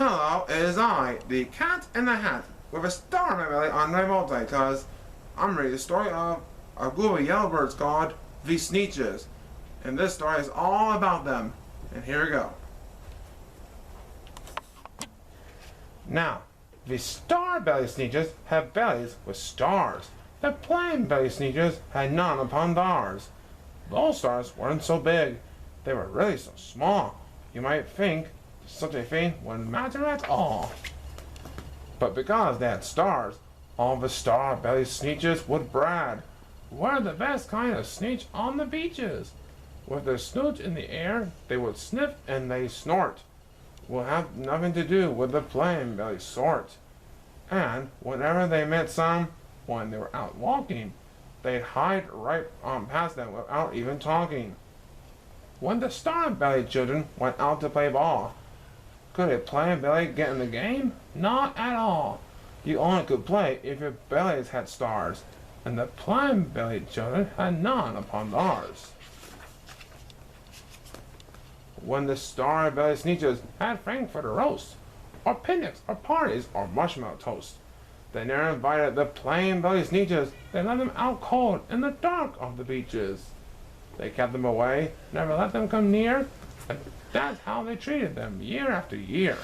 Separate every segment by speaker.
Speaker 1: Hello, it is I, the Cat in the Hat, with a star in my belly on my multi, cause I'm reading the story of a group of yellowbirds called the Sneetches. And this story is all about them. And here we go. Now, the star-bellied Sneetches had bellies with stars. The plain-bellied Sneetches had none upon thars. Those stars weren't so big. They were really so small. You might think such a thing wouldn't matter at all. But because they had stars, all the star-bellied Sneetches would brag. We're the best kind of Sneetch on the beaches. With their snoots in the air, they would sniff and they snort. Will have nothing to do with the plain-bellied sort. And whenever they met some, when they were out walking, they'd hide right on past them without even talking. When the star-bellied children went out to play ball, could a plain-belly get in the game? Not at all. You only could play if your bellies had stars, and the plain-bellied children had none upon theirs. When the star-bellied Sneetches had frankfurter roast, or picnics, or parties, or marshmallow toast, they never invited the plain-bellied Sneetches. They let them out cold in the dark of the beaches. They kept them away, never let them come near, and that's how they treated them year after year.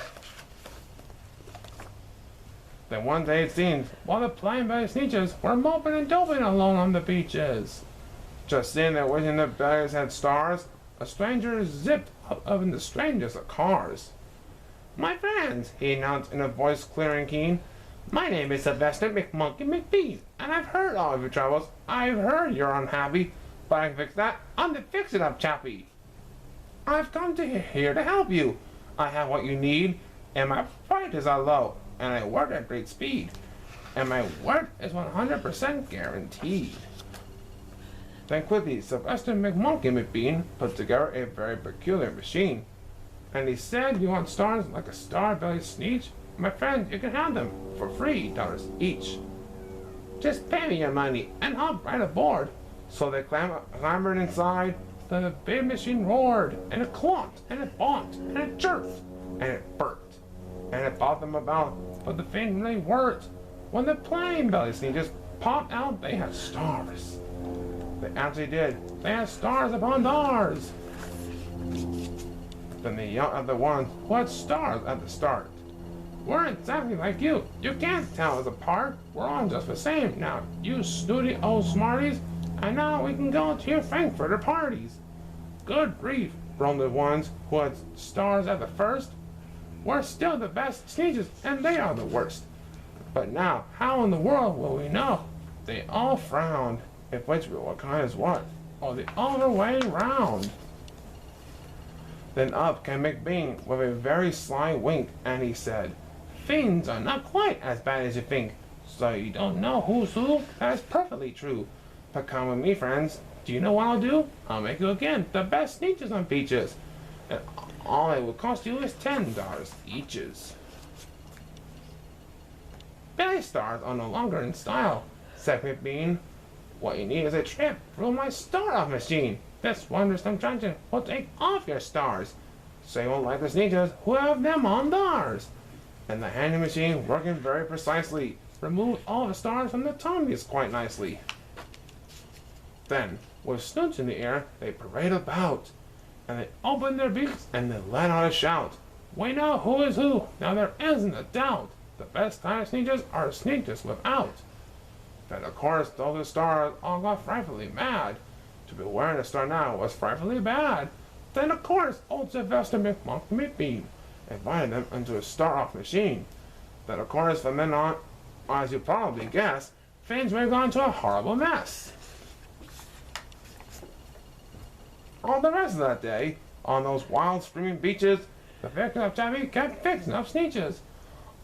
Speaker 1: Then one day it seems, while the plain-bellied Sneetches were moping and doping alone on the beaches, just sitting there wishing their bellies had stars, a stranger zipped up in the strangest of cars. "My friends," he announced in a voice clear and keen, "my name is Sylvester McMonkey McBean, and I've heard all of your troubles. I've heard you're unhappy, but I can fix that. I'm the fix-it-up chappie. I've come here to help you. I have what you need, and my prices are low, and I work at great speed, and my work is 100% guaranteed." Then quickly, Sylvester McMonkey McBean put together a very peculiar machine, and he said, "You want stars like a star-bellied Sneetch? My friend, you can have them for $3 each. Just pay me your money and hop right aboard." So they clambered inside. Then the big machine roared, and it clonked, and it bonked, and it jerked, and it burped, and it bobbed them about. But the thing really worked. When the plain-bellied Sneetches popped out, they had stars. They actually did. They had stars upon theirs. Then they yelled at the ones who had stars at the start. "We're exactly like you. You can't tell us apart. We're all just the same. Now, you snooty old smarties, and now we can go to your frankfurter parties." "Good grief," groaned the ones who had stars at the first. "We're still the best Sneetches, and they are the worst. But now, how in the world will we know?" They all frowned. If which what kind is what, or the other way round. Then up came McBean with a very sly wink, and he said, "Things are not quite as bad as you think. So you don't know who's who? That is perfectly true. But come with me, friends. Do you know what I'll do? I'll make you again the best Sneetches on beaches. And all it will cost you is $10 eaches." "Belly stars are no longer in style," said McBean. "What you need is a trip through my star-off machine. This wondrous contraption will take off your stars, so you won't like the Sneetches who have them on theirs." And the handy machine, working very precisely, removed all the stars from the tummies quite nicely. Then, with snoots in the air, they paraded about, and they opened their beaks and they let out a shout. "We know who is who, now there isn't a doubt. The best kind of Sneetches are Sneetches without." Then of course those stars all got frightfully mad. To be wearing a star now was frightfully bad. Then of course old Sylvester McMonkey McBean invited them into a star-off machine. Then of course from then on, as you probably guessed, things were gone to a horrible mess. All the rest of that day, on those wild screaming beaches, the fix-it-up chappie kept fixing up Sneetches.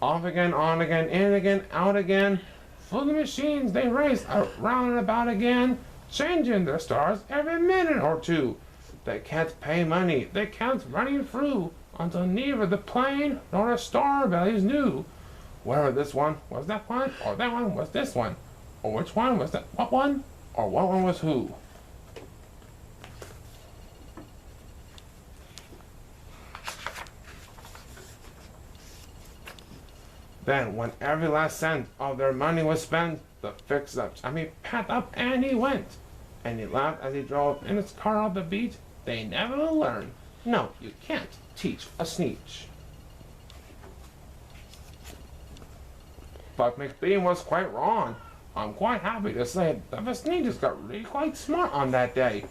Speaker 1: Off again, on again, in again, out again. Through the machines they raced around and about again, changing their stars every minute or two. They kept paying money, they kept running through, until neither the plain nor the star-bellies knew whether this one was that one, or that one was this one, or which one was that what one, or what one was who. Then, when every last cent of their money was spent, the fix-up Jimmy packed up and he went. And he laughed as he drove in his car off the beach. They never will learn. No, you can't teach a Sneetch. But McBean was quite wrong. I'm quite happy to say that the Sneetches got really quite smart on that day.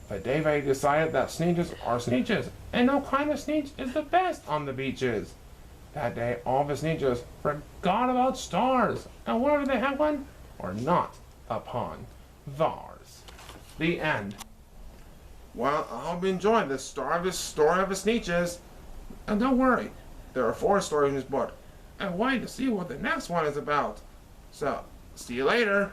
Speaker 1: But David decided that Sneetches are Sneetches, and no kind of Sneetch is the best on the beaches. That day, all the Sneetches forgot about stars, and whether they had one or not upon thars. The end. Well, I hope you enjoyed this story of the Sneetches. And don't worry, there are 4 stories in this book. And wait to see what the next one is about. So, see you later.